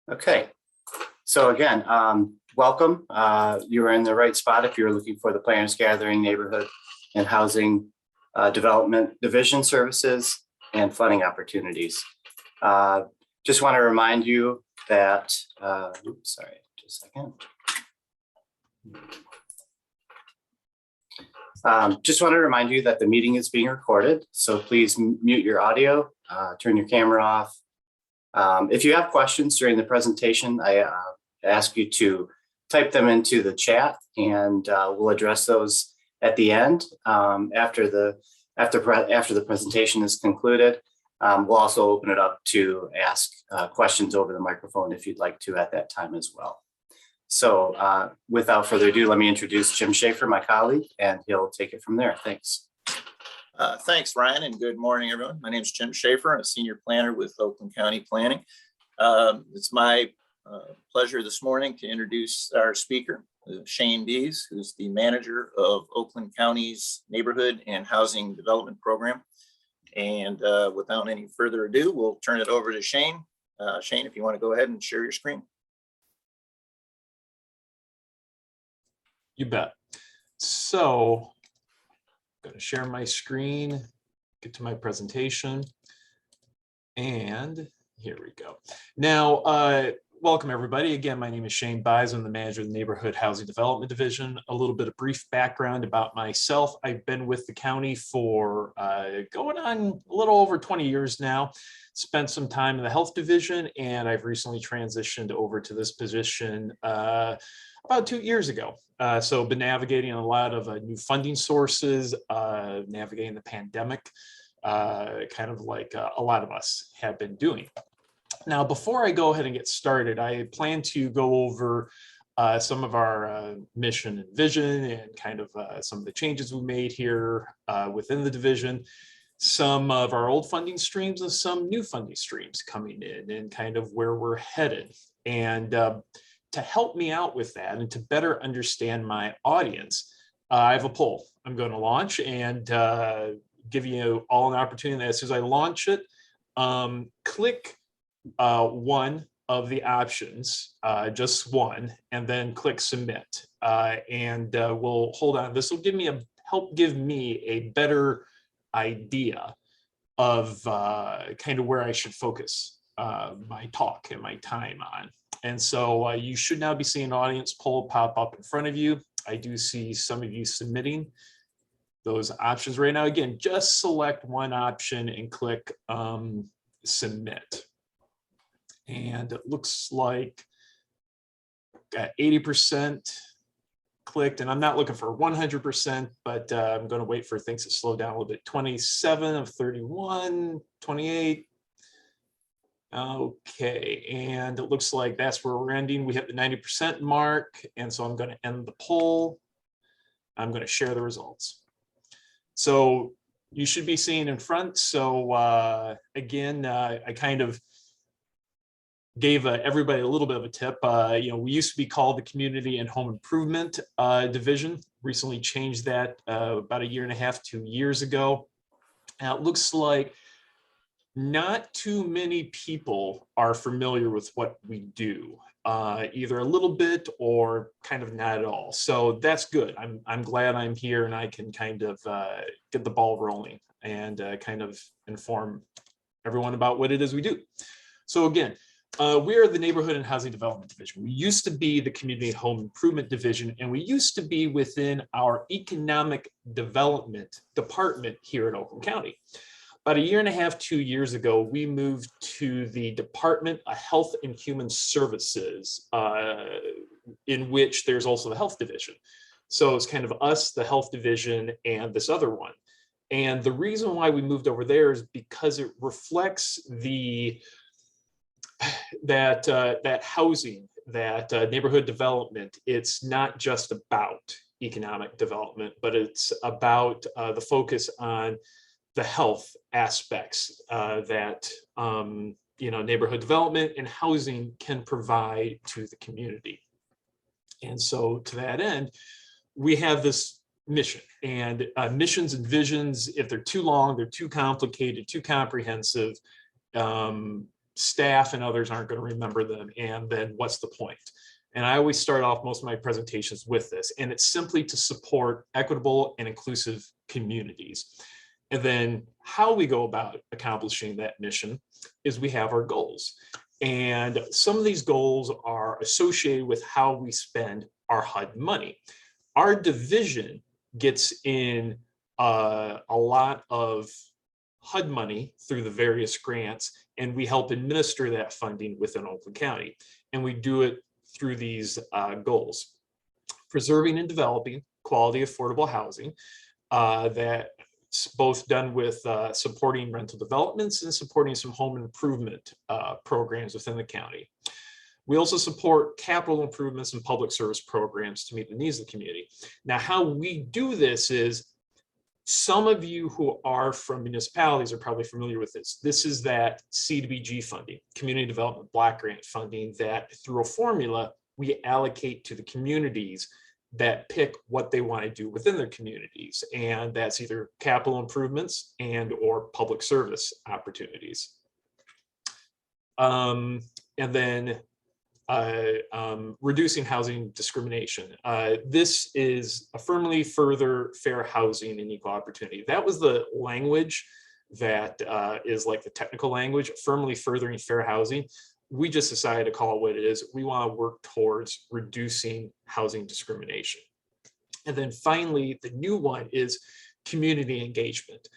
Okay, so again, welcome. You are in the right spot if you're looking for the Planners Gathering Neighborhood and Housing Development Division services and funding opportunities. Just want to remind you that, oops, sorry, just a second. Just want to remind you that the meeting is being recorded, so please mute your audio, turn your camera off. If you have questions during the presentation, I ask you to type them into the chat, and we'll address those at the end after the presentation is concluded. We'll also open it up to ask questions over the microphone if you'd like to at that time as well. So without further ado, let me introduce Jim Schaefer, my colleague, and he'll take it from there. Thanks. Thanks, Ryan, and good morning, everyone. My name is Jim Schaefer. I'm a senior planner with Oakland County Planning. It's my pleasure this morning to introduce our speaker, Shane Dees, who's the manager of Oakland County's Neighborhood and Housing Development Program. And without any further ado, we'll turn it over to Shane. Shane, if you want to go ahead and share your screen. You bet. So I'm going to share my screen, get to my presentation, and here we go. Now, welcome everybody. Again, my name is Shane Dees. I'm the manager of the Neighborhood Housing Development Division. A little bit of brief background about myself. I've been with the county for going on a little over 20 years now. Spent some time in the health division, and I've recently transitioned over to this position about 2 years ago. So been navigating a lot of new funding sources, navigating the pandemic, kind of like a lot of us have been doing. Now, before I go ahead and get started, I plan to go over some of our mission and vision and kind of some of the changes we made here within the division, some of our old funding streams and some new funding streams coming in and kind of where we're headed. And to help me out with that and to better understand my audience, I have a poll I'm going to launch and give you all an opportunity. As soon as I launch it, click one of the options, just one, and then click submit. And we'll hold on. This will help give me a better idea of kind of where I should focus my talk and my time on. And so you should now be seeing an audience poll pop up in front of you. I do see some of you submitting those options right now. Again, just select one option and click submit. And it looks like got 80% clicked, and I'm not looking for 100%, but I'm going to wait for things to slow down a little bit. 27 of 31, 28. Okay, and it looks like that's where we're ending. We hit the 90% mark, and so I'm going to end the poll. I'm going to share the results. So you should be seeing in front. So again, I kind of gave everybody a little bit of a tip. We used to be called the Community and Home Improvement Division. Recently changed that about 1.5 years, 2 years ago. Now it looks like not too many people are familiar with what we do, either a little bit or kind of not at all. So that's good. I'm glad I'm here and I can kind of get the ball rolling and kind of inform everyone about what it is we do. So again, we are the Neighborhood and Housing Development Division. We used to be the Community and Home Improvement Division, and we used to be within our Economic Development Department here at Oakland County. About 1.5 years, 2 years ago, we moved to the Department of Health and Human Services, in which there's also the Health Division. So it's kind of us, the Health Division, and this other one. And the reason why we moved over there is because it reflects that housing, that neighborhood development. It's not just about economic development, but it's about the focus on the health aspects that neighborhood development and housing can provide to the community. And so to that end, we have this mission, and missions and visions, if they're too long, they're too complicated, too comprehensive, staff and others aren't going to remember them. And then what's the point? And I always start off most of my presentations with this, and it's simply to support equitable and inclusive communities. And then how we go about accomplishing that mission is we have our goals. And some of these goals are associated with how we spend our HUD money. Our division gets in a lot of HUD money through the various grants, and we help administer that funding within Oakland County. And we do it through these goals: preserving and developing quality, affordable housing, that's both done with supporting rental developments and supporting some home improvement programs within the county. We also support capital improvements and public service programs to meet the needs of the community. Now, how we do this is, some of you who are from municipalities are probably familiar with this. This is that CDBG funding, Community Development Block Grant funding, that through a formula we allocate to the communities that pick what they want to do within their communities. And that's either capital improvements and or public service opportunities. And then reducing housing discrimination. This is affirmably further fair housing and equal opportunity. That was the language that is like the technical language, firmly furthering fair housing. We just decided to call it what it is. We want to work towards reducing housing discrimination. And then finally, the new one is community engagement.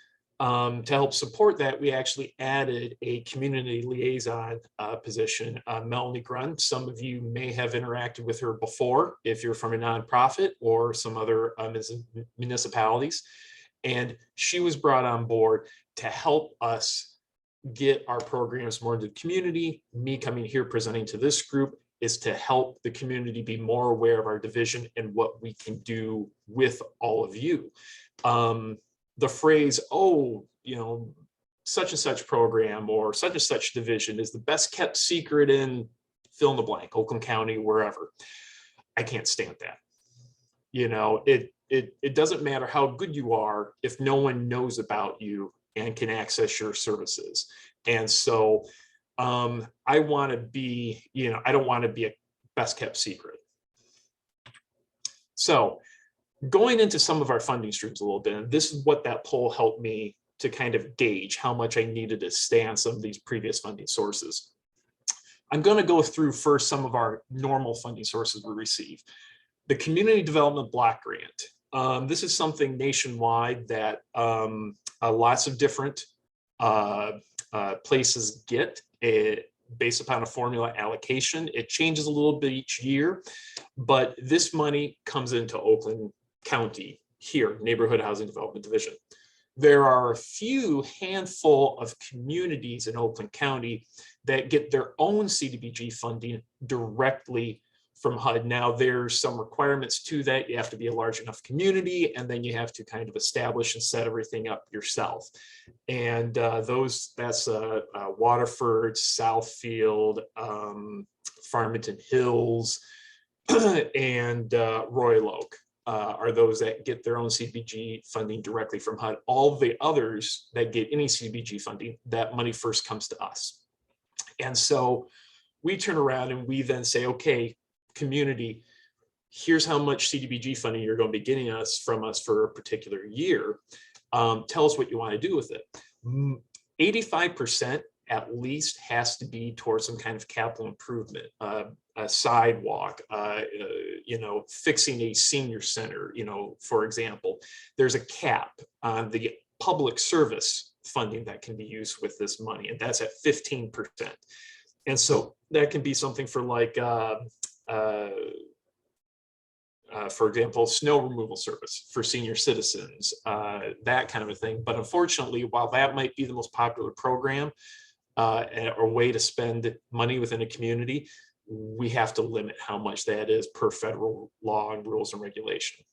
To help support that, we actually added a community liaison position, Melanie Grun. Some of you may have interacted with her before if you're from a nonprofit or some other municipalities. And she was brought on board to help us get our programs more into the community. Me coming here presenting to this group is to help the community be more aware of our division and what we can do with all of you. The phrase, oh, you know, such and such program or such and such division is the best kept secret in fill in the blank, Oakland County, wherever. I can't stand that. You know, it doesn't matter how good you are if no one knows about you and can access your services. And so I want to be, you know, I don't want to be a best kept secret. So going into some of our funding streams a little bit, and this is what that poll helped me to kind of gauge how much I needed to stay on some of these previous funding sources. I'm going to go through first some of our normal funding sources we receive. The Community Development Block Grant. This is something nationwide that lots of different places get it based upon a formula allocation. It changes a little bit each year, but this money comes into Oakland County here, Neighborhood Housing Development Division. There are a few handful of communities in Oakland County that get their own CDBG funding directly from HUD. Now, there's some requirements to that. You have to be a large enough community, and then you have to kind of establish and set everything up yourself. And that's Waterford, Southfield, Farmington Hills, and Royal Oak. Are those that get their own CDBG funding directly from HUD. All the others that get any CDBG funding, that money first comes to us. And so we turn around and we then say, okay, community, here's how much CDBG funding you're going to be getting from us for a particular year. Tell us what you want to do with it. 85% at least has to be towards some kind of capital improvement, a sidewalk, you know, fixing a senior center, you know, for example. There's a cap on the public service funding that can be used with this money, and that's at 15%. And so that can be something for like, for example, snow removal service for senior citizens, that kind of a thing. But unfortunately, while that might be the most popular program or way to spend money within a community, we have to limit how much that is per federal law and rules and regulation.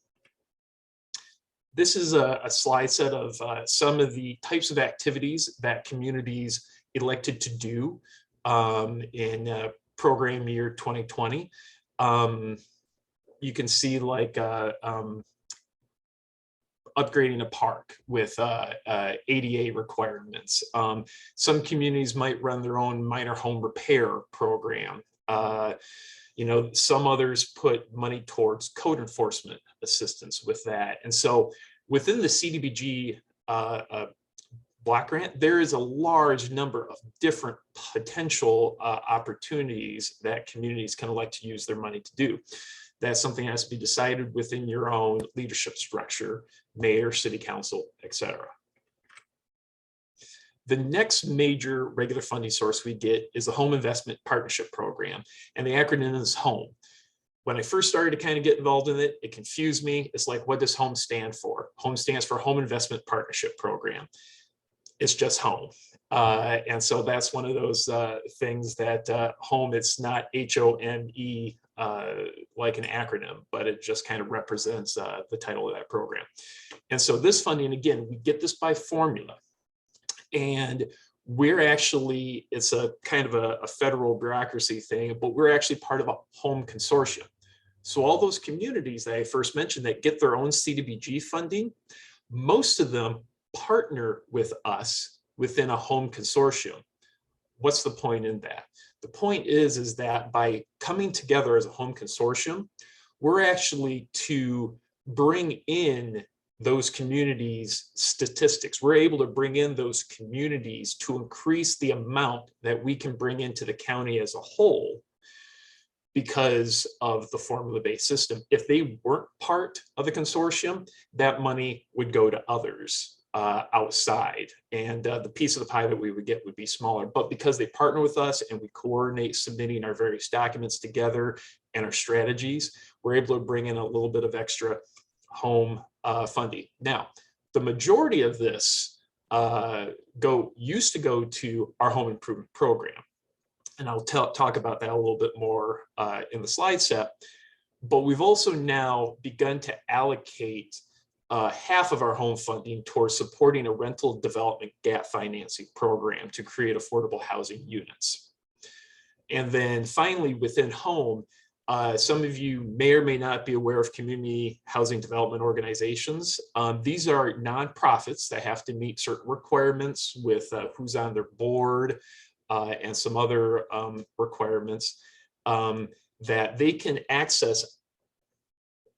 This is a slide set of some of the types of activities that communities elected to do in program year 2020. you can see like upgrading a park with ADA requirements. Some communities might run their own minor home repair program. You know, some others put money towards code enforcement assistance with that. And so within the CDBG block grant, there is a large number of different potential opportunities that communities can elect to use their money to do. That's something that has to be decided within your own leadership structure, mayor, city council, etc. The next major regular funding source we get is the Home Investment Partnership Program, and the acronym is HOME. When I first started to kind of get involved in it, it confused me. It's like, what does HOME stand for? HOME stands for Home Investment Partnership Program. It's just HOME. And so that's one of those things that HOME, it's not HOME like an acronym, but it just kind of represents the title of that program. And so this funding, again, we get this by formula. And we're actually, it's a kind of a federal bureaucracy thing, but we're actually part of a home consortium. So all those communities that I first mentioned that get their own CDBG funding, most of them partner with us within a home consortium. What's the point in that? The point is that by coming together as a home consortium, we're actually to bring in those communities' statistics. We're able to bring in those communities to increase the amount that we can bring into the county as a whole because of the formula-based system. If they weren't part of the consortium, that money would go to others outside, and the piece of the pie that we would get would be smaller. But because they partner with us and we coordinate submitting our various documents together and our strategies, we're able to bring in a little bit of extra home funding. Now, the majority of this used to go to our home improvement program, and I'll talk about that a little bit more in the slide set. But we've also now begun to allocate half of our home funding towards supporting a rental development gap financing program to create affordable housing units. And then finally, within home, some of you may or may not be aware of community housing development organizations. These are nonprofits that have to meet certain requirements with who's on their board and some other requirements that they can access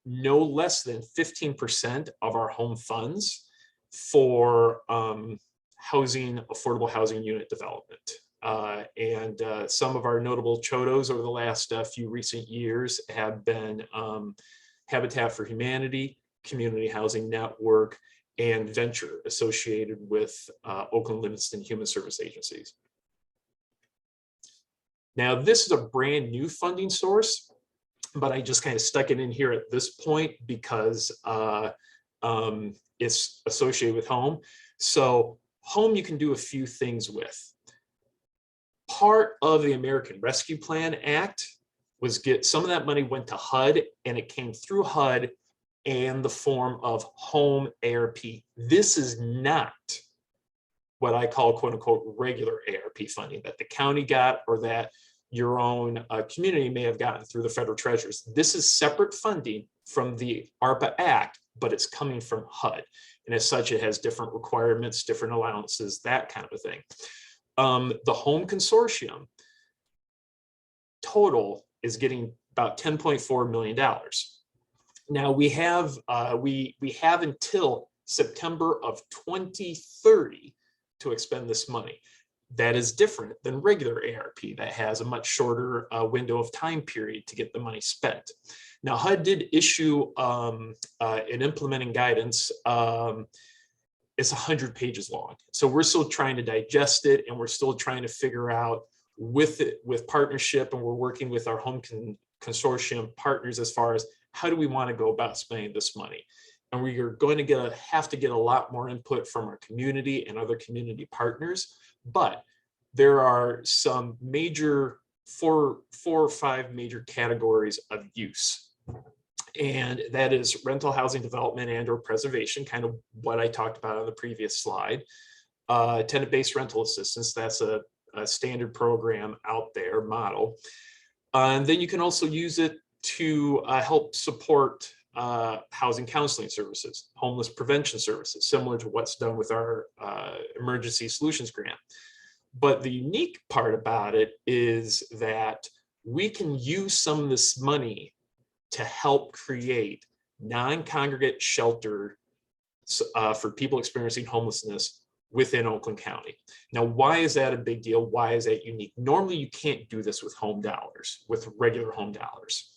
no less than 15% of our home funds for affordable housing unit development. And some of our notable chodos over the last few recent years have been Habitat for Humanity, Community Housing Network, and Venture, associated with Oakland Livingston Human Service Agencies. Now, this is a brand new funding source, but I just kind of stuck it in here at this point because it's associated with home. So home you can do a few things with. Part of the American Rescue Plan Act was some of that money went to HUD, and it came through HUD in the form of home ARP. This is not what I call quote unquote regular ARP funding that the county got or that your own community may have gotten through the federal treasurers. This is separate funding from the ARPA Act, but it's coming from HUD. And as such, it has different requirements, different allowances, that kind of a thing. The home consortium total is getting about $10.4 million. Now we have until September of 2030 to expend this money. That is different than regular ARP that has a much shorter window of time period to get the money spent. Now HUD did issue an implementing guidance. It's 100 pages long. So we're still trying to digest it, and we're still trying to figure out with partnership, and we're working with our home consortium partners as far as how do we want to go about spending this money. And we are going to have to get a lot more input from our community and other community partners. But there are some major, four or five major categories of use. And that is rental housing development and or preservation, kind of what I talked about on the previous slide. Tenant-based rental assistance, that's a standard program out there, model. And then you can also use it to help support housing counseling services, homeless prevention services, similar to what's done with our emergency solutions grant. But the unique part about it is that we can use some of this money to help create non-congregate shelter for people experiencing homelessness within Oakland County. Now, why is that a big deal? Why is that unique? Normally, you can't do this with home dollars, with regular home dollars.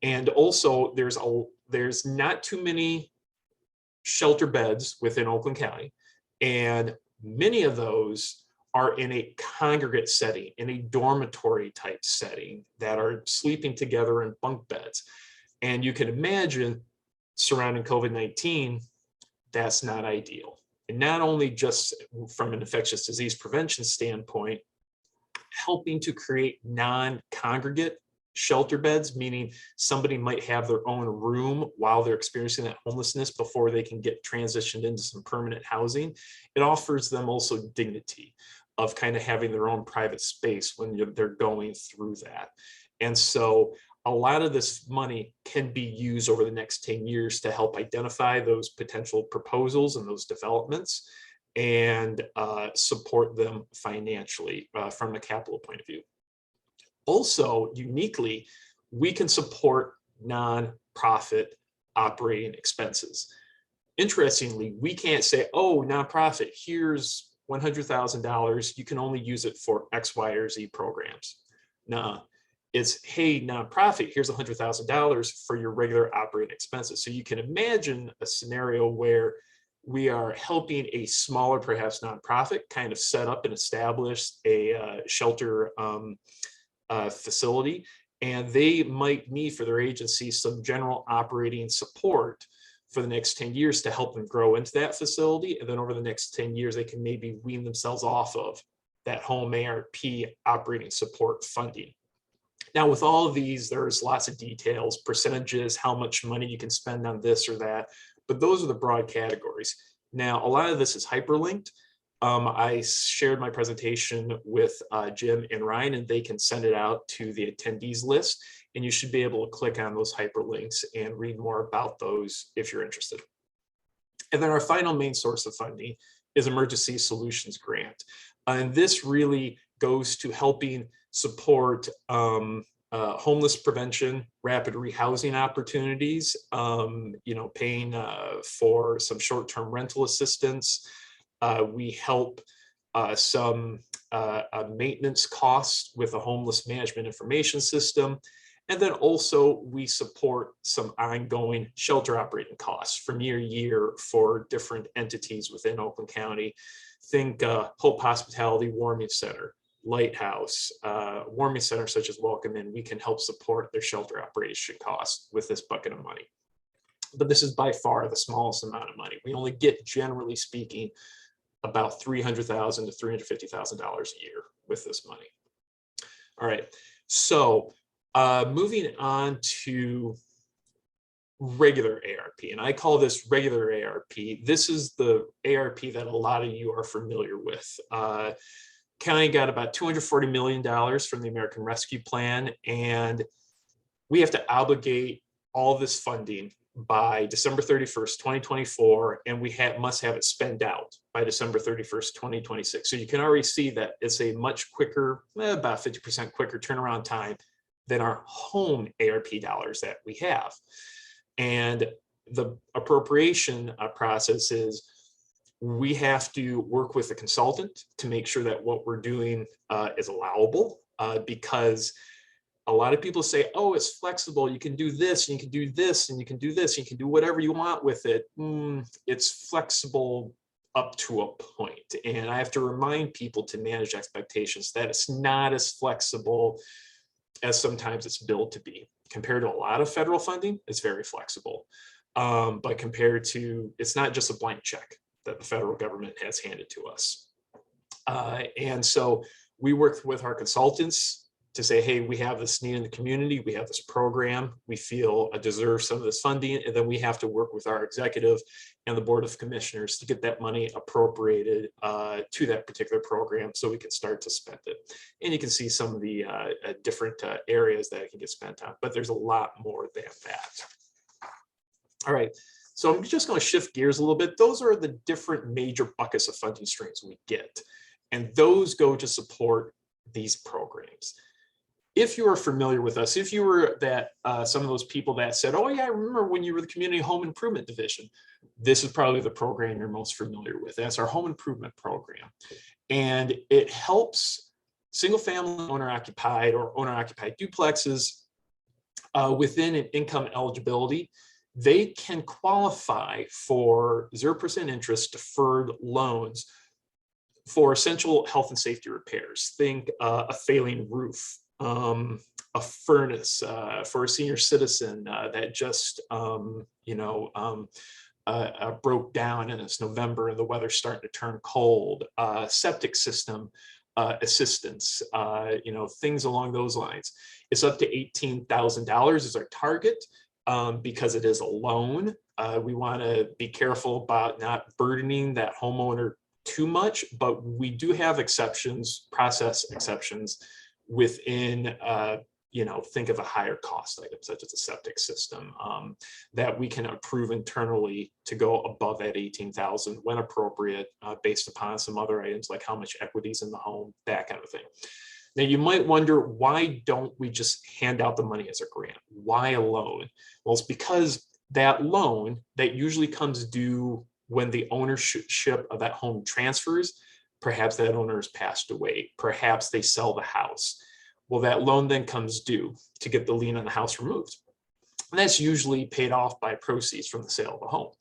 And also, there's not too many shelter beds within Oakland County, and many of those are in a congregate setting, in a dormitory type setting, that are sleeping together in bunk beds. And you can imagine, surrounding COVID-19, that's not ideal. And not only just from an infectious disease prevention standpoint, helping to create non-congregate shelter beds, meaning somebody might have their own room while they're experiencing that homelessness before they can get transitioned into some permanent housing. It offers them also dignity of kind of having their own private space when they're going through that. And so a lot of this money can be used over the next 10 years to help identify those potential proposals and those developments, and support them financially from a capital point of view. Also, uniquely, we can support nonprofit operating expenses. Interestingly, we can't say, oh, nonprofit, here's $100,000. You can only use it for X, Y, or Z programs. No, it's, hey, nonprofit, here's $100,000 for your regular operating expenses. So you can imagine a scenario where we are helping a smaller, perhaps nonprofit, kind of set up and establish a shelter facility, and they might need for their agency some general operating support for the next 10 years to help them grow into that facility. And then over the next 10 years, they can maybe wean themselves off of that home ARP operating support funding. Now, with all of these, there's lots of details, percentages, how much money you can spend on this or that, but those are the broad categories. Now, a lot of this is hyperlinked. I shared my presentation with Jim and Ryan, and they can send it out to the attendees list, and you should be able to click on those hyperlinks and read more about those if you're interested. And then our final main source of funding is Emergency Solutions Grant. And this really goes to helping support homeless prevention, rapid rehousing opportunities, paying for some short-term rental assistance. We help some maintenance costs with a homeless management information system. And then also we support some ongoing shelter operating costs from year to year for different entities within Oakland County. Think Hope Hospitality Warming Center, Lighthouse, warming centers such as Welcome Inn. We can help support their shelter operation costs with this bucket of money. But this is by far the smallest amount of money. We only get, generally speaking, about $300,000 to $350,000 a year with this money. All right, so moving on to regular ARP, and I call this regular ARP. This is the ARP that a lot of you are familiar with. County got about $240 million from the American Rescue Plan, and we have to obligate all this funding by December 31st, 2024, and we must have it spent out by December 31st, 2026. So you can already see that it's a much quicker, about 50% quicker turnaround time than our home ARP dollars that we have. And the appropriation process is we have to work with a consultant to make sure that what we're doing is allowable, because a lot of people say, oh, it's flexible. You can do this, and you can do this, and you can do this, and you can do whatever you want with it. It's flexible up to a point. And I have to remind people to manage expectations that it's not as flexible as sometimes it's billed to be. Compared to a lot of federal funding, it's very flexible. But compared to, it's not just a blank check that the federal government has handed to us. And so we work with our consultants to say, hey, we have this need in the community, we have this program, we feel deserves some of this funding, and then we have to work with our executive and the Board of Commissioners to get that money appropriated to that particular program so we can start to spend it. And you can see some of the different areas that it can get spent on, but there's a lot more than that. All right, so I'm just going to shift gears a little bit. Those are the different major buckets of funding streams we get, and those go to support these programs. If you are familiar with us, if you were that some of those people that said, oh yeah, I remember when you were the Community Home Improvement Division, this is probably the program you're most familiar with. That's our home improvement program. And it helps single family owner-occupied or owner-occupied duplexes within an income eligibility. They can qualify for 0% interest deferred loans for essential health and safety repairs. Think a failing roof, a furnace for a senior citizen that just broke down and it's November and the weather's starting to turn cold, septic system assistance, things along those lines. It's up to $18,000 is our target because it is a loan. We want to be careful about not burdening that homeowner too much, but we do have exceptions, process exceptions within, think of a higher cost item such as a septic system that we can approve internally to go above that 18,000 when appropriate, based upon some other items like how much equity is in the home, that kind of thing. Now you might wonder, why don't we just hand out the money as a grant? Why a loan? Well, it's because that loan that usually comes due when the ownership of that home transfers. Perhaps that owner has passed away. Perhaps they sell the house. Well, that loan then comes due to get the lien on the house removed. And that's usually paid off by proceeds from the sale of the home.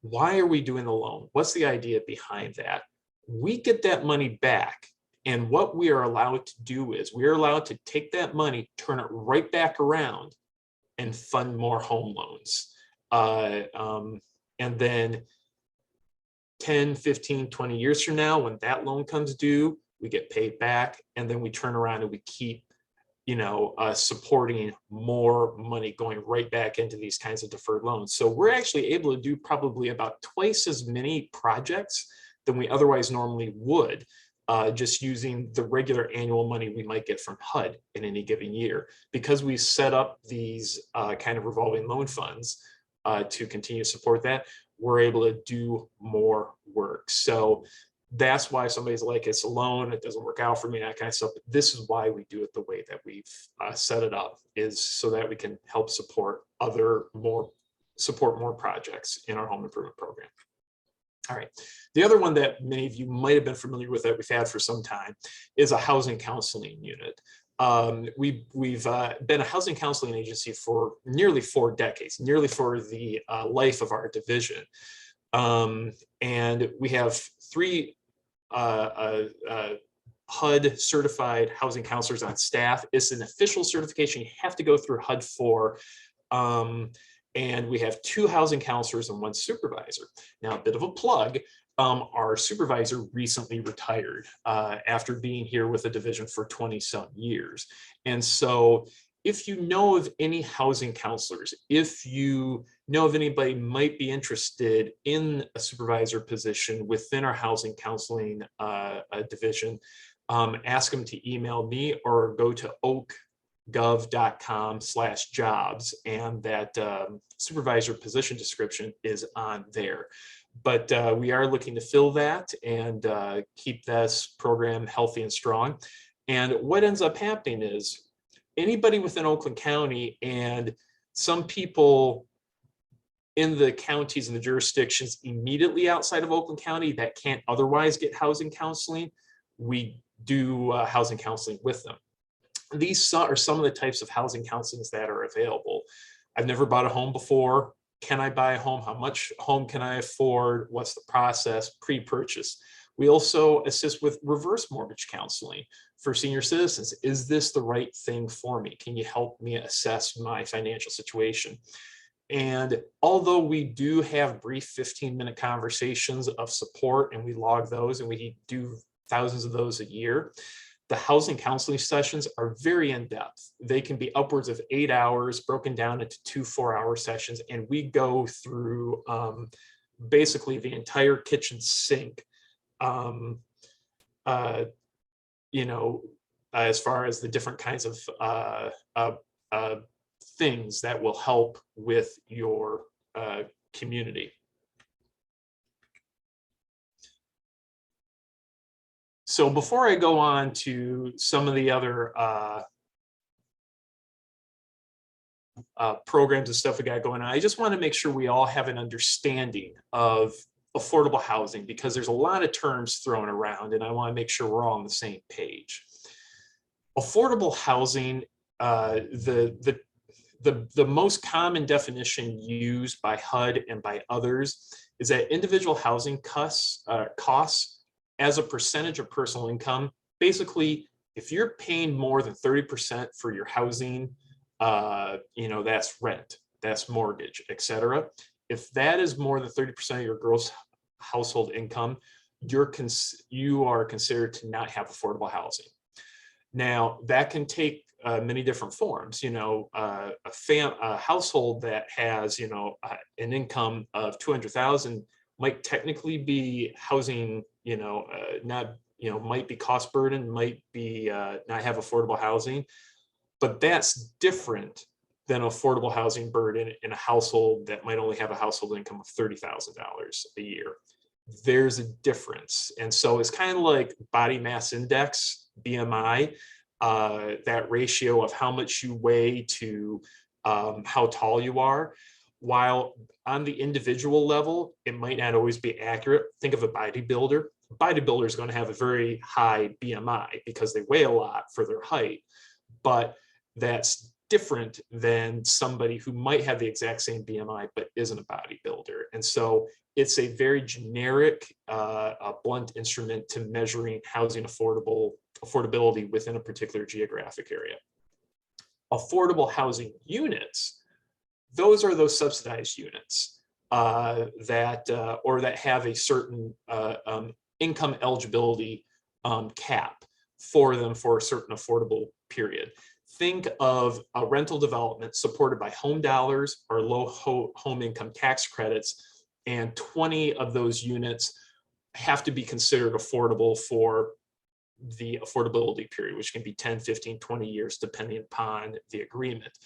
Why are we doing the loan? What's the idea behind that? We get that money back. And what we are allowed to do is we are allowed to take that money, turn it right back around and fund more home loans. And then 10, 15, 20 years from now, when that loan comes due, we get paid back, and then we turn around and we keep, supporting more money going right back into these kinds of deferred loans. So we're actually able to do probably about twice as many projects than we otherwise normally would, just using the regular annual money we might get from HUD in any given year. Because we set up these kind of revolving loan funds to continue to support that, we're able to do more work. So that's why somebody's like, it's a loan, it doesn't work out for me, that kind of stuff. But this is why we do it the way that we've set it up, is so that we can help support more projects in our home improvement program. All right. The other one that many of you might have been familiar with that we've had for some time is a housing counseling unit. We've been a housing counseling agency for nearly 4 decades, nearly for the life of our division. And we have 3 HUD certified housing counselors on staff. It's an official certification you have to go through HUD for. And we have 2 housing counselors and 1 supervisor. Now, a bit of a plug. Our supervisor recently retired after being here with the division for 20-some years. And so if you know of any housing counselors, if you know of anybody might be interested in a supervisor position within our housing counseling division, ask them to email me or go to oakgov.com/jobs, and that supervisor position description is on there. But we are looking to fill that and keep this program healthy and strong. And what ends up happening is anybody within Oakland County and some people in the counties and the jurisdictions immediately outside of Oakland County that can't otherwise get housing counseling, we do housing counseling with them. These are some of the types of housing counselings that are available. I've never bought a home before. Can I buy a home? How much home can I afford? What's the process? Pre-purchase. We also assist with reverse mortgage counseling for senior citizens. Is this the right thing for me? Can you help me assess my financial situation? And although we do have brief 15-minute conversations of support, and we log those, and we do thousands of those a year, The housing counseling sessions are very in-depth. They can be upwards of 8 hours, broken down into 2 4-hour sessions. And we go through basically the entire kitchen sink, you know, as far as the different kinds of things that will help with your community. So before I go on to some of the other programs and stuff we got going on, I just want to make sure we all have an understanding of affordable housing, because there's a lot of terms thrown around, and I want to make sure we're all on the same page. Affordable housing, the most common definition used by HUD and by others is that individual housing costs as a percentage of personal income. Basically, if you're paying more than 30% for your housing, you know, that's rent, that's mortgage, etc. If that is more than 30% of your gross household income, you are considered to not have affordable housing. Now, that can take many different forms. You know, a household that has, you know, an income of 200,000 might technically be housing, you know, not, you know, might be cost burden, might be not have affordable housing, but that's different than affordable housing burden in a household that might only have a household income of $30,000 a year. There's a difference. And so it's kind of like body mass index, BMI, that ratio of how much you weigh to how tall you are. While on the individual level, it might not always be accurate. Think of a bodybuilder. A bodybuilder is going to have a very high BMI because they weigh a lot for their height, but that's different than somebody who might have the exact same BMI but isn't a bodybuilder. And so it's a very generic, blunt instrument to measuring housing affordability within a particular geographic area. Affordable housing units, those are those subsidized units that have a certain income eligibility cap for them for a certain affordable period. Think of a rental development supported by home dollars or low home income tax credits, and 20 of those units have to be considered affordable for the affordability period, which can be 10, 15, 20 years, depending upon the agreement.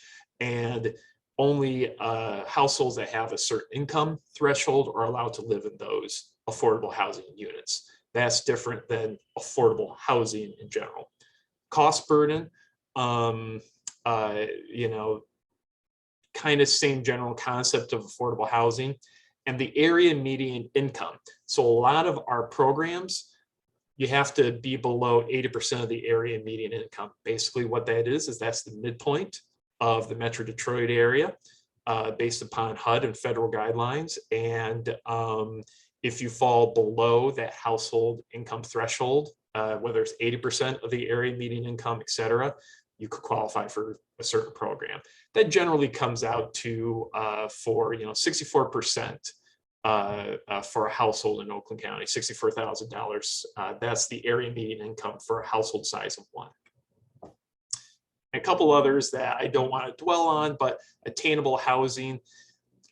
And only households that have a certain income threshold are allowed to live in those affordable housing units. That's different than affordable housing in general. Cost burden, you know, kind of same general concept of affordable housing, and the area median income. So a lot of our programs, you have to be below 80% of the area median income. Basically what that is that's the midpoint of the Metro Detroit area based upon HUD and federal guidelines. And if you fall below that household income threshold, whether it's 80% of the area median income, et cetera, you could qualify for a certain program. That generally comes out to for 64% for a household in Oakland County, $64,000. That's the area median income for a household size of one. A couple others that I don't want to dwell on, but attainable housing,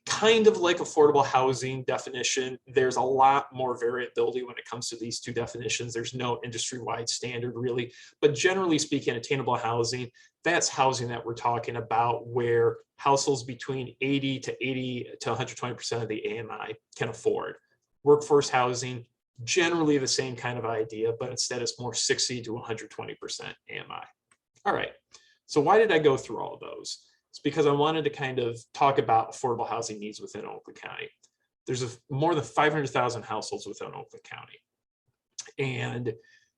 kind of like affordable housing definition, there's a lot more variability when it comes to these two definitions. There's no industry-wide standard really, but generally speaking, attainable housing, that's housing that we're talking about where households between 80 to 120% of the AMI can afford. Workforce housing, generally the same kind of idea, but instead it's more 60 to 120% AMI. All right, so why did I go through all of those? It's because I wanted to kind of talk about affordable housing needs within Oakland County. There's more than 500,000 households within Oakland County. And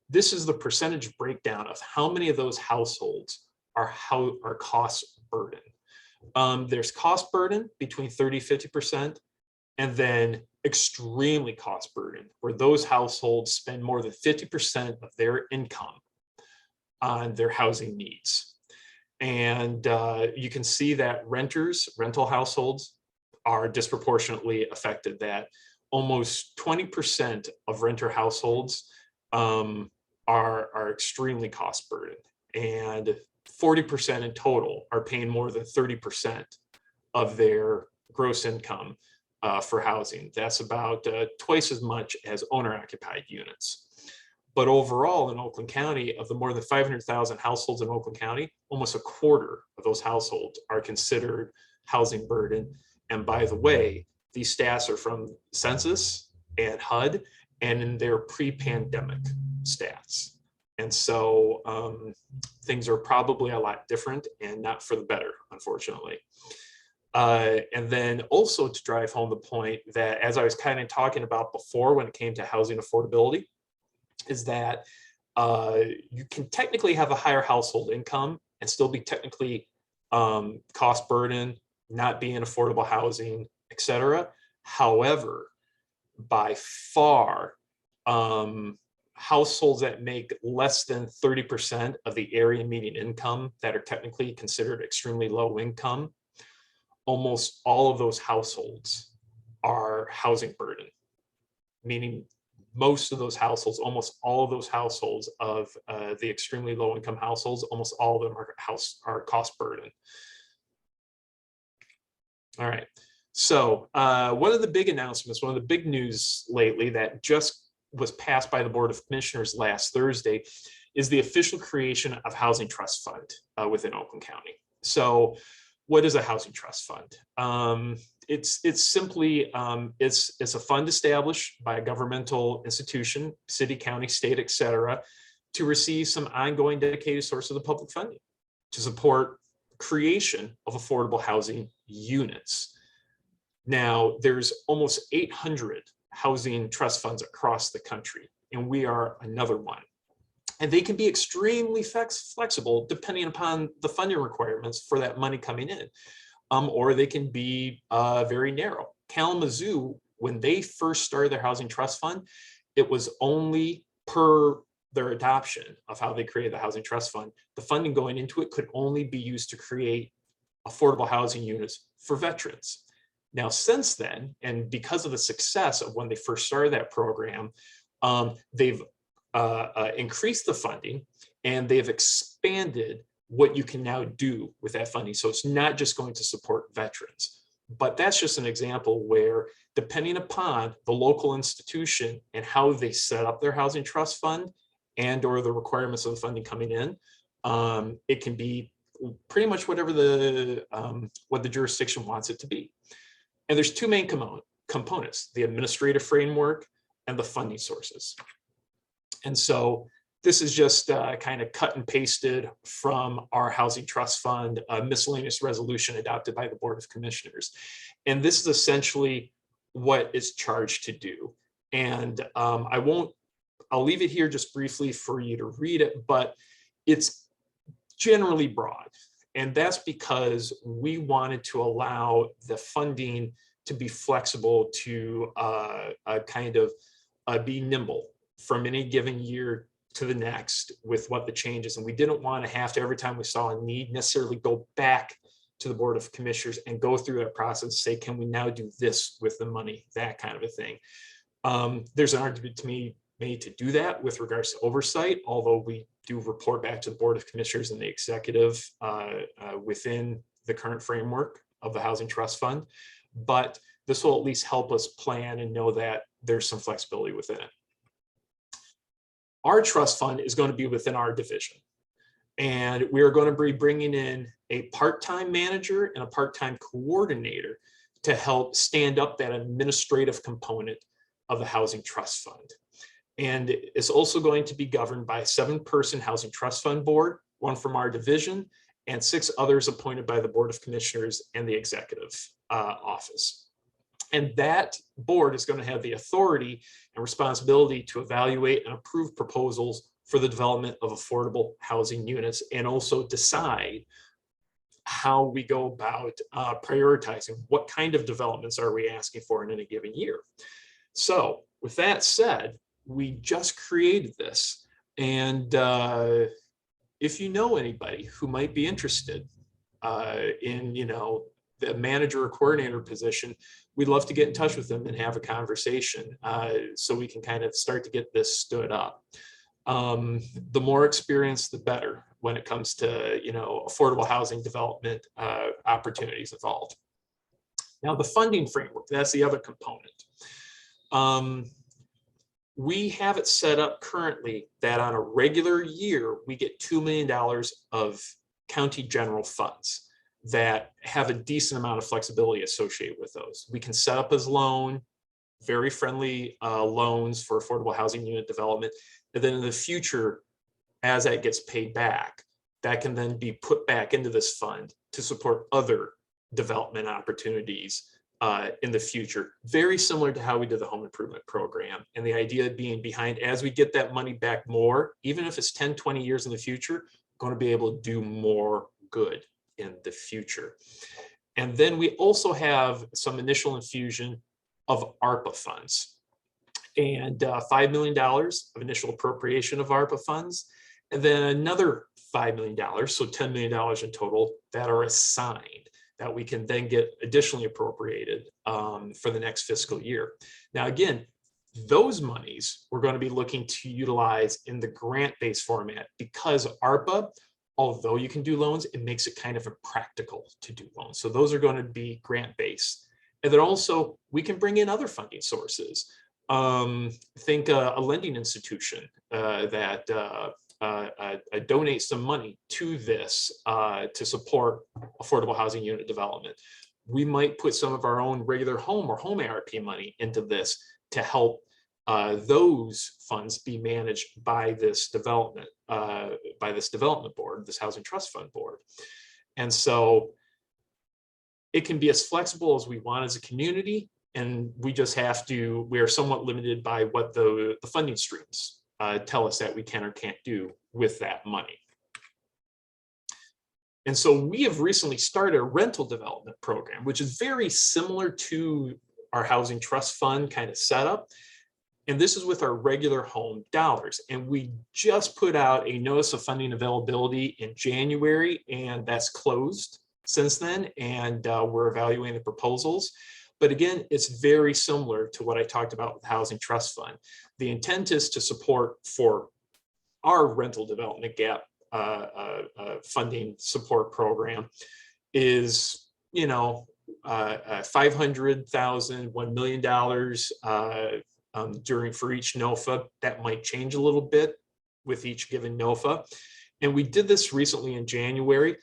this is the percentage breakdown of how many of those households are cost burden. There's cost burden between 30, 50%, and then extremely cost burden, where those households spend more than 50% of their income on their housing needs. And you can see that rental households are disproportionately affected, that almost 20% of renter households are extremely cost burdened, and 40% in total are paying more than 30% of their gross income for housing. That's about twice as much as owner-occupied units. But overall in Oakland County, of the more than 500,000 households in Oakland County, almost a quarter of those households are considered housing burden. And by the way, these stats are from Census and HUD and in their pre-pandemic stats. And so things are probably a lot different and not for the better, unfortunately. And then also to drive home the point that, as I was kind of talking about before when it came to housing affordability, is that you can technically have a higher household income and still be technically cost burden, not be in affordable housing, etc. However, by far, households that make less than 30% of the area median income that are technically considered extremely low income, almost all of those households are housing burden, meaning most of those households, almost all of those households of the extremely low income households, almost all of them are cost burden. All right. So one of the big announcements, one of the big news lately that just was passed by the Board of Commissioners last Thursday is the official creation of Housing Trust Fund within Oakland County. So what is a housing trust fund? It's simply, it's a fund established by a governmental institution, city, county, state, et cetera, to receive some ongoing dedicated source of the public funding to support creation of affordable housing units. Now, there's almost 800 housing trust funds across the country, and we are another one. And they can be extremely flexible depending upon the funding requirements for that money coming in, or they can be very narrow. Kalamazoo, when they first started their housing trust fund, it was only per their adoption of how they created the housing trust fund. The funding going into it could only be used to create affordable housing units for veterans. Now, since then, and because of the success of when they first started that program, they've increased the funding and they've expanded what you can now do with that funding. So it's not just going to support veterans, but that's just an example where, depending upon the local institution and how they set up their housing trust fund and or the requirements of the funding coming in, it can be pretty much whatever what the jurisdiction wants it to be. And there's two main components, the administrative framework and the funding sources. And so this is just kind of cut and pasted from our housing trust fund miscellaneous resolution adopted by the Board of Commissioners. And this is essentially what it's charged to do. And I'll leave it here just briefly for you to read it, but it's generally broad. And that's because we wanted to allow the funding to be flexible, to kind of be nimble from any given year to the next with what the changes. And we didn't want to have to, every time we saw a need, necessarily go back to the Board of Commissioners and go through that process and say, can we now do this with the money, that kind of a thing. There's an argument to me made to do that with regards to oversight, although we do report back to the Board of Commissioners and the executive within the current framework of the Housing Trust Fund. But this will at least help us plan and know that there's some flexibility within it. Our trust fund is going to be within our division. And we are going to be bringing in a part-time manager and a part-time coordinator to help stand up that administrative component of the Housing Trust Fund. And it's also going to be governed by a 7-person Housing Trust Fund board, 1 from our division, and 6 others appointed by the Board of Commissioners and the executive office. And that board is going to have the authority and responsibility to evaluate and approve proposals for the development of affordable housing units, and also decide how we go about prioritizing what kind of developments are we asking for in any given year. So with that said, we just created this. And if you know anybody who might be interested in, the manager or coordinator position, we'd love to get in touch with them and have a conversation so we can kind of start to get this stood up. The more experience, the better when it comes to, affordable housing development opportunities involved. Now, the funding framework, that's the other component. We have it set up currently that on a regular year, we get $2 million of county general funds that have a decent amount of flexibility associated with those. We can set up as loan, very friendly loans for affordable housing unit development. And then in the future, as that gets paid back, that can then be put back into this fund to support other development opportunities in the future, very similar to how we did the home improvement program. And the idea being behind, as we get that money back more, even if it's 10, 20 years in the future, going to be able to do more good in the future. And then we also have some initial infusion of Arpa funds and $5 million of initial appropriation of Arpa funds, and then another $5 million, so $10 million in total that are assigned that we can then get additionally appropriated for the next fiscal year. Now, again, those monies we're going to be looking to utilize in the grant-based format because ARPA, although you can do loans, it makes it kind of impractical to do loans. So those are going to be grant-based. And then also we can bring in other funding sources. Think a lending institution that donate some money to this to support affordable housing unit development. We might put some of our own regular home or home ARP money into this to help those funds be managed by this development board, this housing trust fund board. And so it can be as flexible as we want as a community, and we just have to, we are somewhat limited by what the funding streams tell us that we can or can't do with that money. And so we have recently started a rental development program, which is very similar to our housing trust fund kind of setup. And this is with our regular home dollars. And we just put out a notice of funding availability in January, and that's closed since then. And we're evaluating the proposals. But again, it's very similar to what I talked about with the Housing Trust Fund. The intent is to support for our rental development gap funding support program is, $500,000, $1 million for each NOFA. That might change a little bit with each given NOFA. And we did this recently in January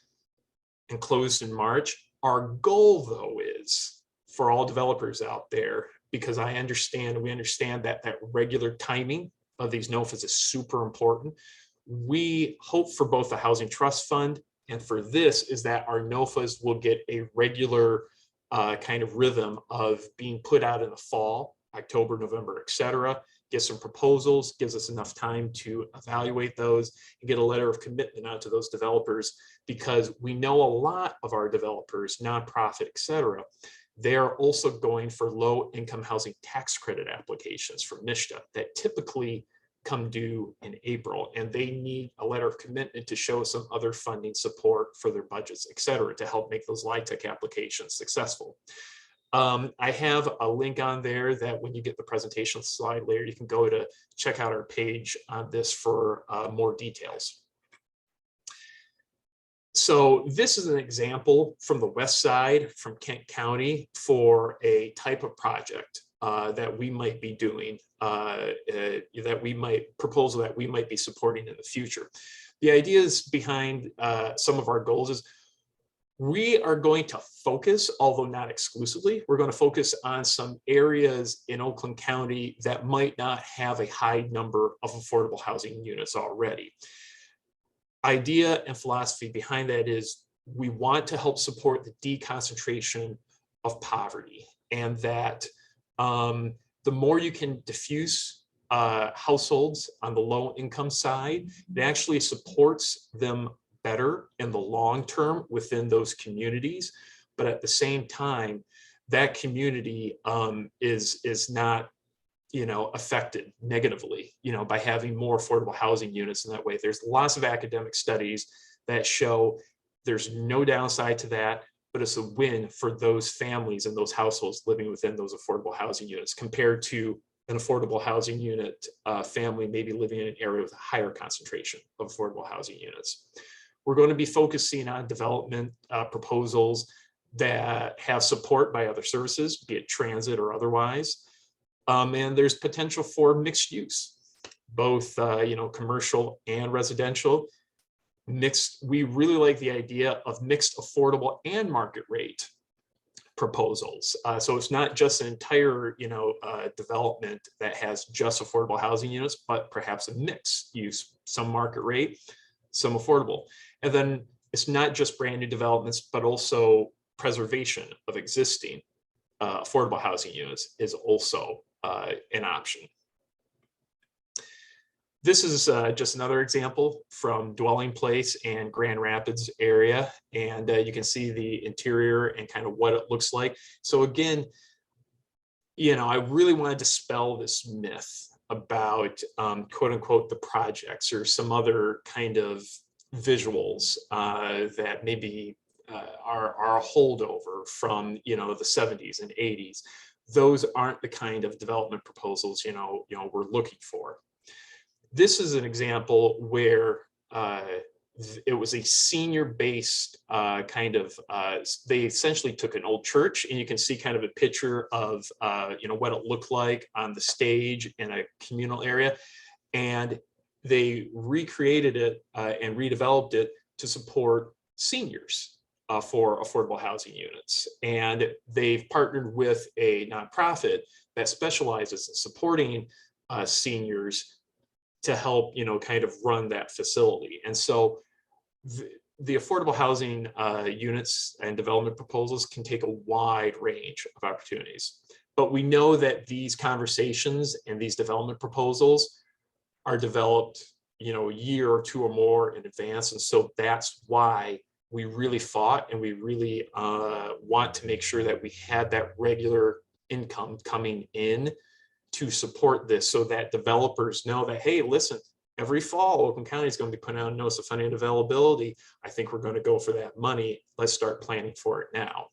and closed in March. Our goal, though, is for all developers out there, because we understand that regular timing of these NOFAs is super important. We hope for both the Housing Trust Fund and for this is that our NOFAs will get a regular kind of rhythm of being put out in the fall, October, November, et cetera, get some proposals, gives us enough time to evaluate those and get a letter of commitment out to those developers, because we know a lot of our developers, nonprofit, et cetera, they are also going for low income housing tax credit applications from NISHDA that typically come due in April, and they need a letter of commitment to show some other funding support for their budgets, et cetera, to help make those LIHTC applications successful. I have a link on there that when you get the presentation slide later, you can go to check out our page on this for more details. So this is an example from the west side, from Kent County, for a type of project that we might be doing, that we might be supporting in the future. The ideas behind some of our goals is we are going to focus, although not exclusively, we're going to focus on some areas in Oakland County that might not have a high number of affordable housing units already. Idea and philosophy behind that is we want to help support the deconcentration of poverty, and that the more you can diffuse households on the low income side, it actually supports them better in the long term within those communities. But at the same time, that community is not affected negatively, by having more affordable housing units in that way. There's lots of academic studies that show there's no downside to that, but it's a win for those families and those households living within those affordable housing units compared to an affordable housing unit family may be living in an area with a higher concentration of affordable housing units. We're going to be focusing on development proposals that have support by other services, be it transit or otherwise. And there's potential for mixed use, both commercial and residential. Mixed, we really like the idea of mixed affordable and market rate proposals. So it's not just an entire development that has just affordable housing units, but perhaps a mixed use, some market rate, some affordable. And then it's not just brand new developments, but also preservation of existing affordable housing units is also an option. This is just another example from Dwelling Place and Grand Rapids area. And you can see the interior and kind of what it looks like. So again, I really want to dispel this myth about quote unquote the projects or some other kind of visuals that maybe are a holdover from the 70s and 80s. Those aren't the kind of development proposals we're looking for. This is an example where it was a senior-based they essentially took an old church, and you can see kind of a picture of what it looked like on the stage in a communal area, and they recreated it and redeveloped it to support seniors for affordable housing units. And they've partnered with a nonprofit that specializes in supporting seniors to help kind of run that facility. And so the affordable housing units and development proposals can take a wide range of opportunities, but we know that these conversations and these development proposals are developed a year or two or more in advance. And so that's why we really fought, and we really want to make sure that we had that regular income coming in to support this, so that developers know that, hey, listen, every fall, Oakland County is going to be putting out a notice of funding and availability. I think we're going to go for that money. Let's start planning for it now.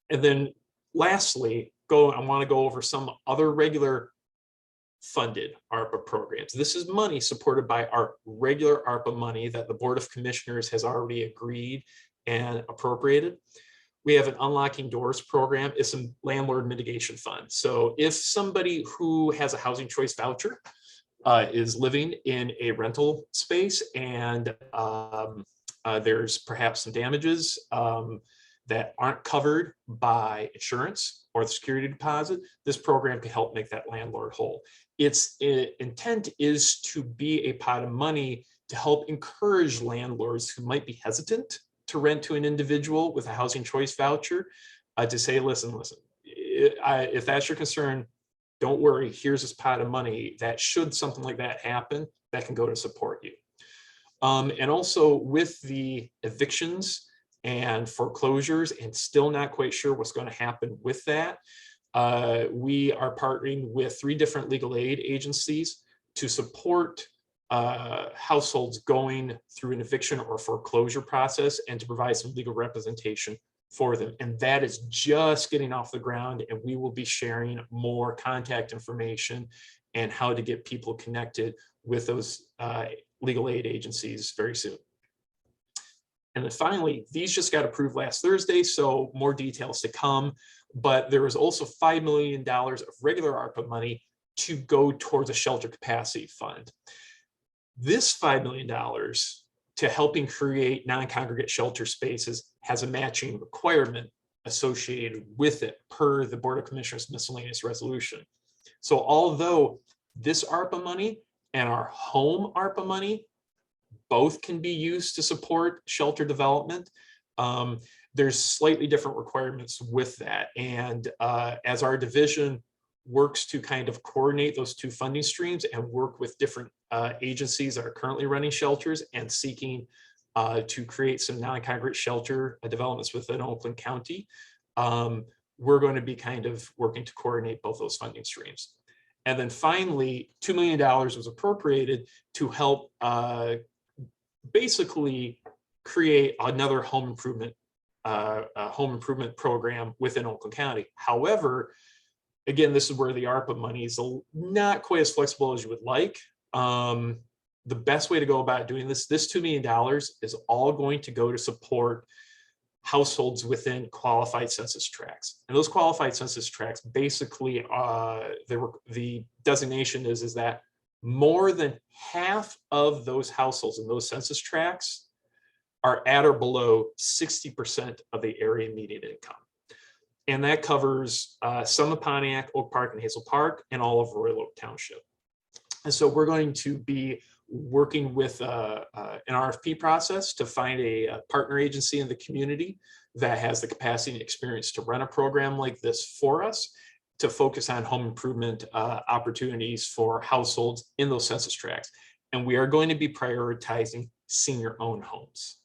And then lastly, I want to go over some other regular funded ARPA programs. This is money supported by our regular ARPA money that the Board of Commissioners has already agreed and appropriated. We have an Unlocking Doors program. It's a landlord mitigation fund. So if somebody who has a housing choice voucher is living in a rental space and there's perhaps some damages that aren't covered by insurance or the security deposit, this program can help make that landlord whole. Its intent is to be a pot of money to help encourage landlords who might be hesitant to rent to an individual with a housing choice voucher to say, listen, if that's your concern, don't worry, here's this pot of money that should something like that happen, that can go to support you. And also with the evictions and foreclosures, and still not quite sure what's going to happen with that, we are partnering with 3 different legal aid agencies to support households going through an eviction or foreclosure process and to provide some legal representation for them. And that is just getting off the ground, and we will be sharing more contact information and how to get people connected with those legal aid agencies very soon. And then finally, these just got approved last Thursday, so more details to come, but there was also $5 million of regular ARPA money to go towards a shelter capacity fund. This $5 million to helping create non-congregate shelter spaces has a matching requirement associated with it per the Board of Commissioners miscellaneous resolution. So although this ARPA money and our home ARPA money both can be used to support shelter development, there's slightly different requirements with that. And as our division works to kind of coordinate those 2 funding streams and work with different agencies that are currently running shelters and seeking to create some non-congregate shelter developments within Oakland County, we're going to be kind of working to coordinate both those funding streams. And then finally, $2 million was appropriated to help basically create another home improvement program within Oakland County. However, again, this is where the ARPA money is not quite as flexible as you would like. The best way to go about doing this $2 million is all going to go to support households within qualified census tracts. And those qualified census tracts, basically, the designation is that more than half of those households in those census tracts are at or below 60% of the area median income. And that covers some of Pontiac, Oak Park, and Hazel Park, and all of Royal Oak Township. And so we're going to be working with an RFP process to find a partner agency in the community that has the capacity and experience to run a program like this for us, to focus on home improvement opportunities for households in those census tracts. And we are going to be prioritizing senior-owned homes.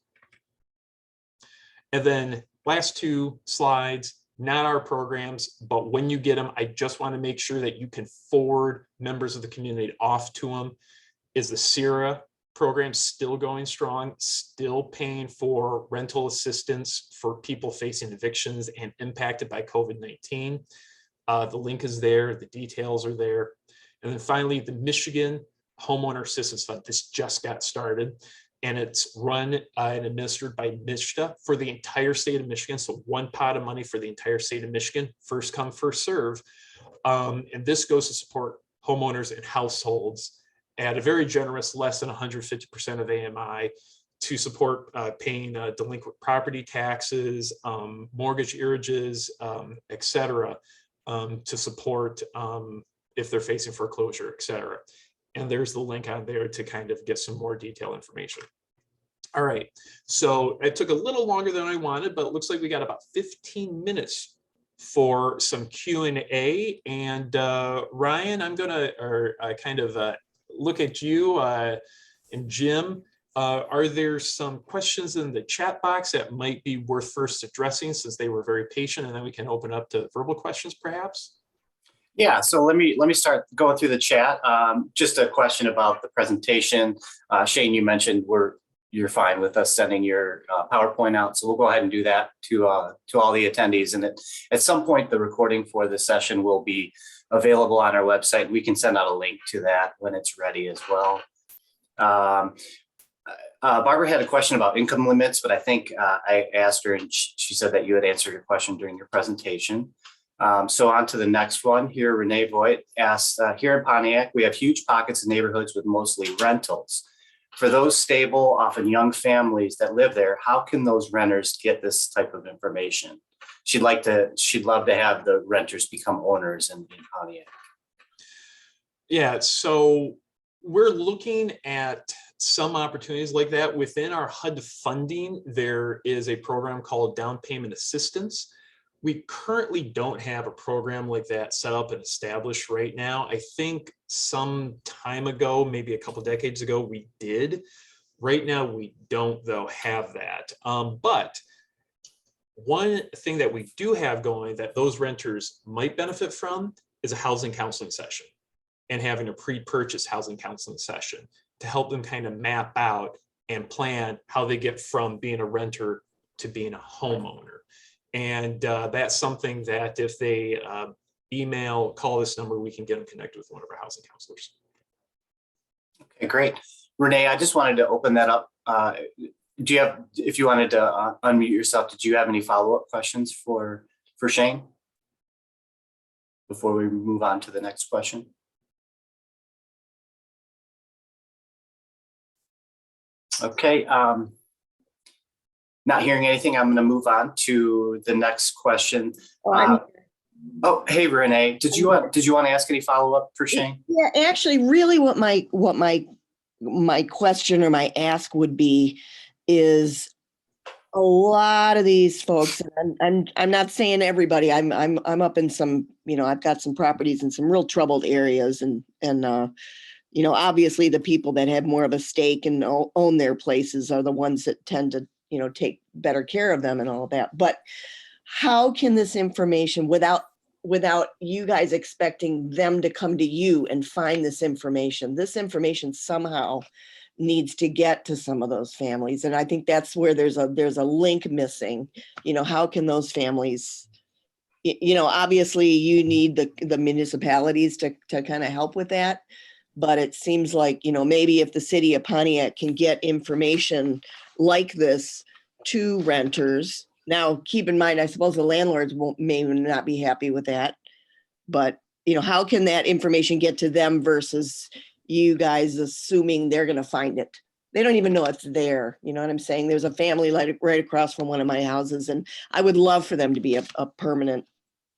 And then last 2 slides, not our programs, but when you get them, I just want to make sure that you can forward members of the community off to them. Is the SERA program still going strong, still paying for rental assistance for people facing evictions and impacted by COVID-19? The link is there, the details are there. And then finally, the Michigan Homeowner Assistance Fund. This just got started, and it's run and administered by MISHDA for the entire state of Michigan. So one pot of money for the entire state of Michigan, first come, first serve. And this goes to support homeowners and households at a very generous, less than 150% of AMI, to support paying delinquent property taxes, mortgage arrearages, et cetera, to support if they're facing foreclosure, et cetera. And there's the link on there to kind of get some more detailed information. All right, so it took a little longer than I wanted, but it looks like we got about 15 minutes for some Q&A. And Ryan, I'm gonna kind of look at you and Jim. Are there some questions in the chat box that might be worth first addressing, since they were very patient, and then we can open up to verbal questions perhaps? Yeah, so let me start going through the chat. Just a question about the presentation. Shane, you mentioned you're fine with us sending your PowerPoint out, so we'll go ahead and do that to all the attendees. And at some point, the recording for this session will be available on our website. We can send out a link to that when it's ready as well. Barbara had a question about income limits, but I think I asked her and she said that you had answered your question during your presentation. So on to the next one here. Renee Voigt asks, here in Pontiac, we have huge pockets of neighborhoods with mostly rentals. For those stable, often young families that live there, how can those renters get this type of information? She'd love to have the renters become owners in Pontiac. Yeah, so we're looking at some opportunities like that. Within our HUD funding, there is a program called Down Payment Assistance. We currently don't have a program like that set up and established right now. I think some time ago, maybe a couple decades ago, we did. Right now, we don't, though, have that. But one thing that we do have going that those renters might benefit from is a housing counseling session, and having a pre-purchase housing counseling session to help them kind of map out and plan how they get from being a renter to being a homeowner. And that's something that if they call this number, we can get them connected with one of our housing counselors. Okay, great. Renee, I just wanted to open that up. If you wanted to unmute yourself, did you have any follow-up questions for Shane before we move on to the next question? Okay. Not hearing anything, I'm going to move on to the next question. Oh, hey, Renee, did you want to ask any follow-up for Shane? Yeah, actually, really what my question or my ask would be is a lot of these folks, and I'm not saying everybody, I'm up in some, I've got some properties in some real troubled areas, and obviously the people that have more of a stake and own their places are the ones that tend to take better care of them and all of that. But how can this information, without you guys expecting them to come to you and find this information somehow needs to get to some of those families. And I think that's where there's a link missing. How can those families you know, obviously you need the municipalities to kind of help with that. But it seems like, you know, maybe if the city of Pontiac can get information like this to renters. Now, keep in mind, I suppose the landlords may not be happy with that. But, you know, how can that information get to them versus you guys assuming they're going to find it? They don't even know it's there. You know what I'm saying? There's a family right across from one of my houses, and I would love for them to be a permanent,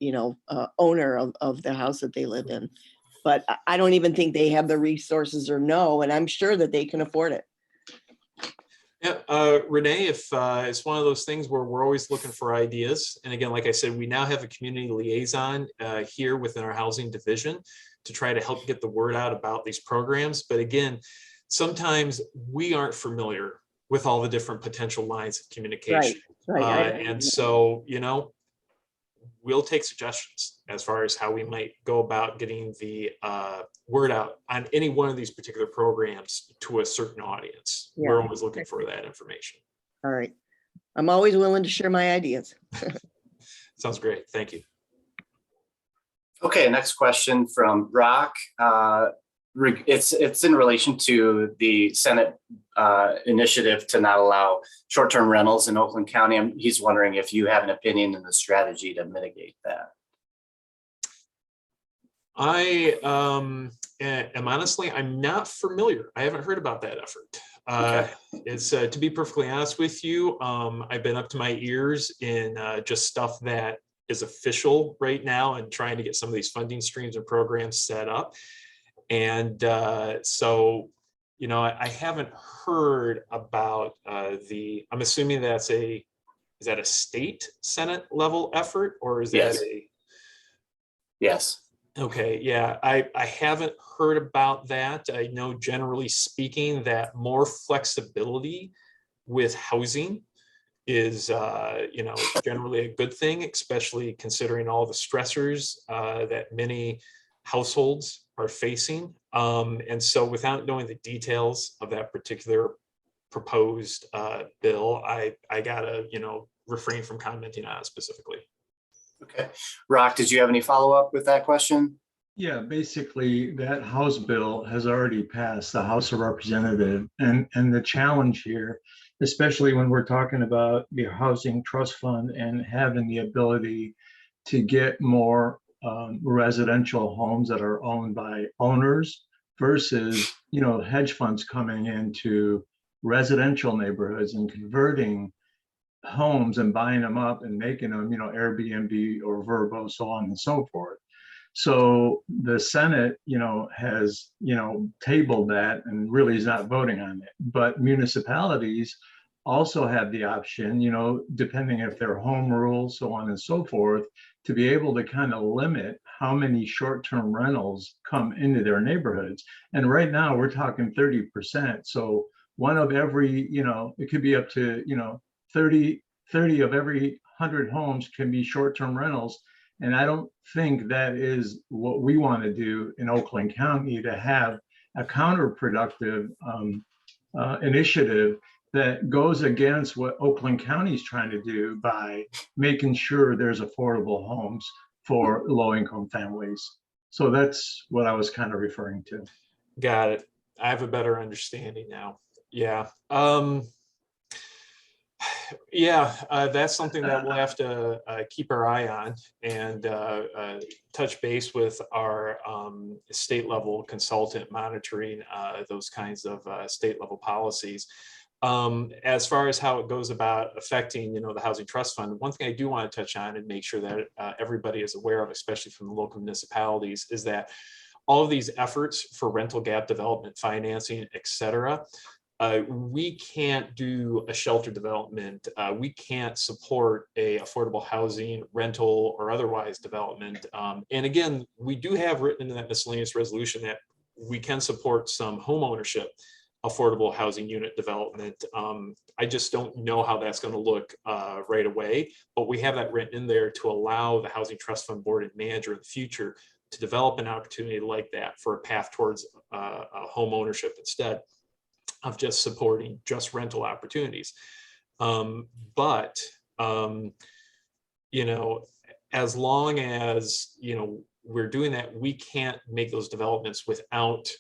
you know, owner of the house that they live in. But I don't even think they have the resources or know, and I'm sure that they can afford it. Yeah, Renee, if it's one of those things where we're always looking for ideas, and again, like I said, we now have a community liaison here within our housing division to try to help get the word out about these programs. But again, sometimes we aren't familiar with all the different potential lines of communication. Right. And so, you know, we'll take suggestions as far as how we might go about getting the word out on any one of these particular programs to a certain audience. Yeah. We're always looking for that information. All right. I'm always willing to share my ideas. Sounds great. Thank you. Okay, next question from Brock. It's in relation to the Senate initiative to not allow short-term rentals in Oakland County. He's wondering if you have an opinion in the strategy to mitigate that. I am honestly, I'm not familiar. I haven't heard about that effort. Okay. It's to be perfectly honest with you, I've been up to my ears in just stuff that is official right now and trying to get some of these funding streams and programs set up. And so, you know, I haven't heard about I'm assuming is that a state Senate level effort, or is that Yes. Okay, yeah, I haven't heard about that. I know generally speaking that more flexibility with housing is, you know, generally a good thing, especially considering all the stressors that many households are facing. And so without knowing the details of that particular proposed bill, I gotta, you know, refrain from commenting on it specifically. Okay. Rock, did you have any follow-up with that question? Yeah, basically that House bill has already passed the House of Representatives. And the challenge here, especially when we're talking about the Housing Trust Fund and having the ability to get more residential homes that are owned by owners versus, you know, hedge funds coming into residential neighborhoods and converting homes and buying them up and making them, you know, Airbnb or Vrbo, so on and so forth. So the Senate, you know, has, you know, tabled that and really is not voting on it. But municipalities also have the option, you know, depending if they're home rule, so on and so forth, to be able to kind of limit how many short-term rentals come into their neighborhoods. And right now we're talking 30%. So one of every, you know, it could be up to, you know, 30 of every 100 homes can be short-term rentals. And I don't think that is what we want to do in Oakland County, to have a counterproductive initiative that goes against what Oakland County is trying to do by making sure there's affordable homes for low-income families. So that's what I was kind of referring to. Got it. I have a better understanding now. Yeah. Yeah, that's something that we'll have to keep our eye on and touch base with our state level consultant monitoring those kinds of state level policies. As far as how it goes about affecting, you know, the Housing Trust Fund, one thing I do want to touch on and make sure that everybody is aware of, especially from the local municipalities, is that all of these efforts for rental gap development financing, et cetera, we can't do a shelter development. We can't support a affordable housing, rental, or otherwise development. And again, we do have written into that miscellaneous resolution that we can support some home ownership affordable housing unit development. I just don't know how that's going to look right away, but we have that written in there to allow the Housing Trust Fund Board and Manager in the future to develop an opportunity like that for a path towards home ownership instead of just supporting just rental opportunities. You know, as long as, we're doing that, we can't make those developments without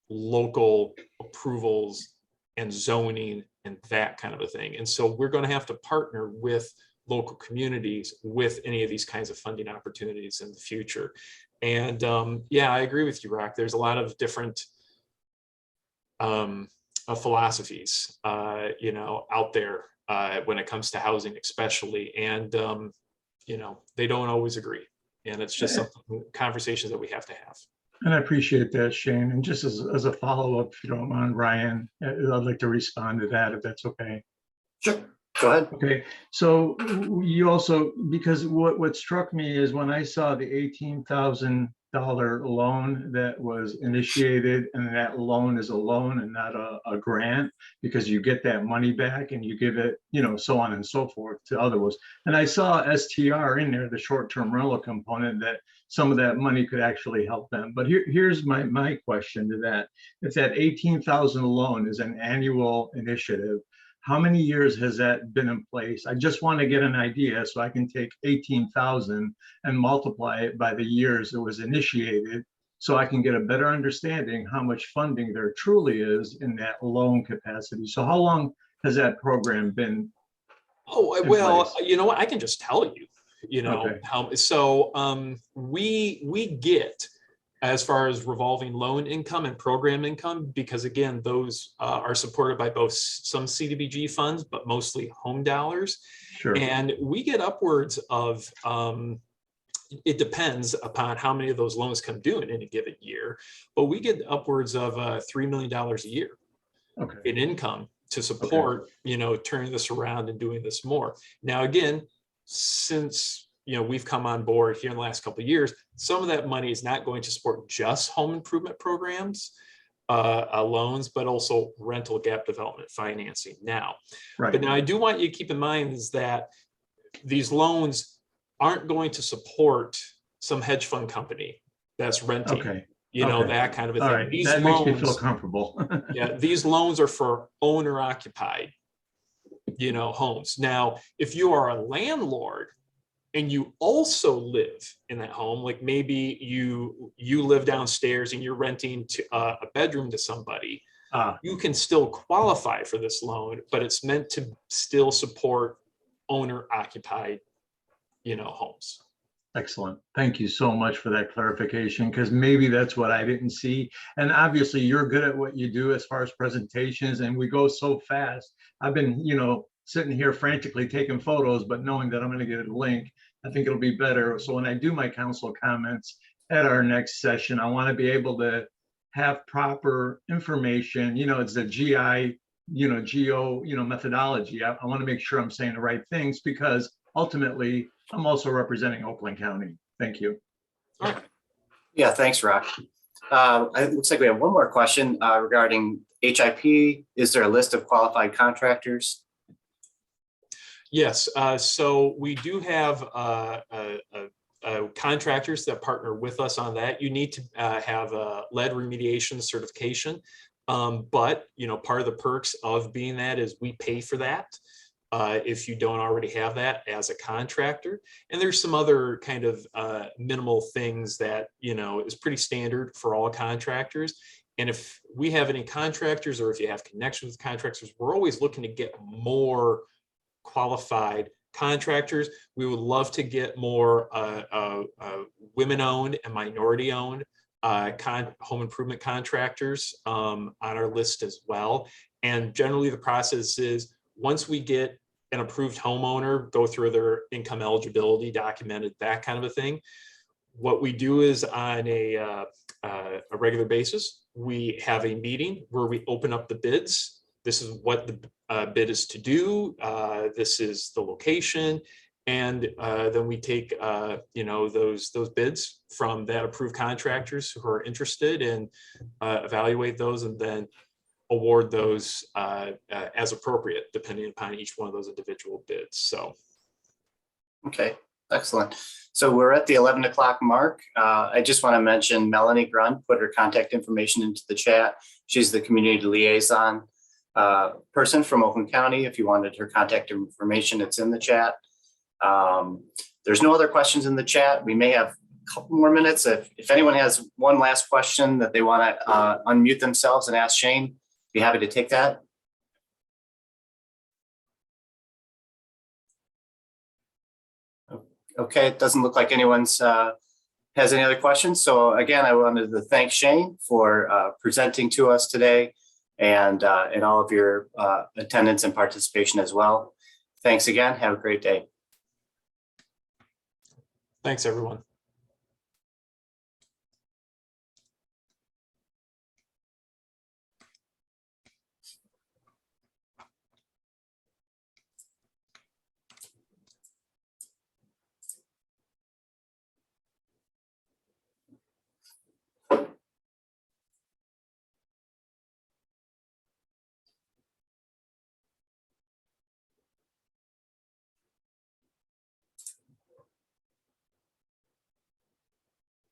local approvals and zoning and that kind of a thing. And so we're going to have to partner with local communities with any of these kinds of funding opportunities in the future. And yeah, I agree with you, Rock. There's a lot of different philosophies, out there when it comes to housing, especially, and they don't always agree. And it's just something, conversations that we have to have. And I appreciate that, Shane. And just as a follow-up, if you don't mind, Ryan, I'd like to respond to that, if that's okay. Sure, go ahead. Okay, so you also, because what struck me is when I saw the $18,000 loan that was initiated, and that loan is a loan and not a grant, because you get that money back and you give it, so on and so forth to others. And I saw STR in there, the short-term rental component, that some of that money could actually help them. But here's my question to that. If that 18,000 loan is an annual initiative, how many years has that been in place? I just want to get an idea so I can take 18,000 and multiply it by the years it was initiated, so I can get a better understanding how much funding there truly is in that loan capacity. So how long has that program been? Oh, well, you know what? I can just tell you, Okay. how, so we get, as far as revolving loan income and program income, because again, those are supported by both some CDBG funds, but mostly home dollars. Sure. And we get upwards of, it depends upon how many of those loans come due in any given year, but we get upwards of $3 million a year in income to support, turning this around and doing this more. Now, again, since we've come on board here in the last couple of years, some of that money is not going to support just home improvement programs, loans, but also rental gap development financing now. Right. But now I do want you to keep in mind is that these loans aren't going to support some hedge fund company that's renting, that kind of a thing. All right. These that loans, makes me feel comfortable. yeah, these loans are for owner occupied, homes. Now, if you are a landlord and you also live in that home, like maybe you live downstairs and you're renting a bedroom to somebody, you can still qualify for this loan, but it's meant to still support owner occupied, homes. Excellent. Thank you so much for that clarification, because maybe that's what I didn't see. And obviously you're good at what you do as far as presentations, and we go so fast. I've been, sitting here frantically taking photos, but knowing that I'm going to get a link, I think it'll be better. So when I do my council comments at our next session, I want to be able to have proper information. It's the GI, GO, methodology. I want to make sure I'm saying the right things, because ultimately I'm also representing Oakland County. Thank you. All right. Yeah, thanks, Rock. It looks like we have one more question regarding HIP. Is there a list of qualified contractors? Yes, so we do have contractors that partner with us on that. You need to have a lead remediation certification, but part of the perks of being that is we pay for that if you don't already have that as a contractor. And there's some other kind of minimal things that is pretty standard for all contractors. And if we have any contractors, or if you have connections with contractors, we're always looking to get more qualified contractors. We would love to get more women-owned and minority-owned home improvement contractors on our list as well. And generally the process is, once we get an approved homeowner, go through their income eligibility, documented, that kind of a thing, what we do is on a regular basis, we have a meeting where we open up the bids. This is what the bid is to do. This is the location. And then we take, those bids from that approved contractors who are interested, and evaluate those, and then award those as appropriate, depending upon each one of those individual bids. So. Okay, excellent. So we're at the 11 o'clock mark. I just want to mention Melanie Grund put her contact information into the chat. She's the community liaison person from Oakland County. If you wanted her contact information, it's in the chat. There's no other questions in the chat. We may have a couple more minutes. If anyone has one last question that they want to unmute themselves and ask Shane, be happy to take that. Okay, it doesn't look like anyone's has any other questions. So again, I wanted to thank Shane for presenting to us today and all of your attendance and participation as well. Thanks again. Have a great day. Thanks, everyone.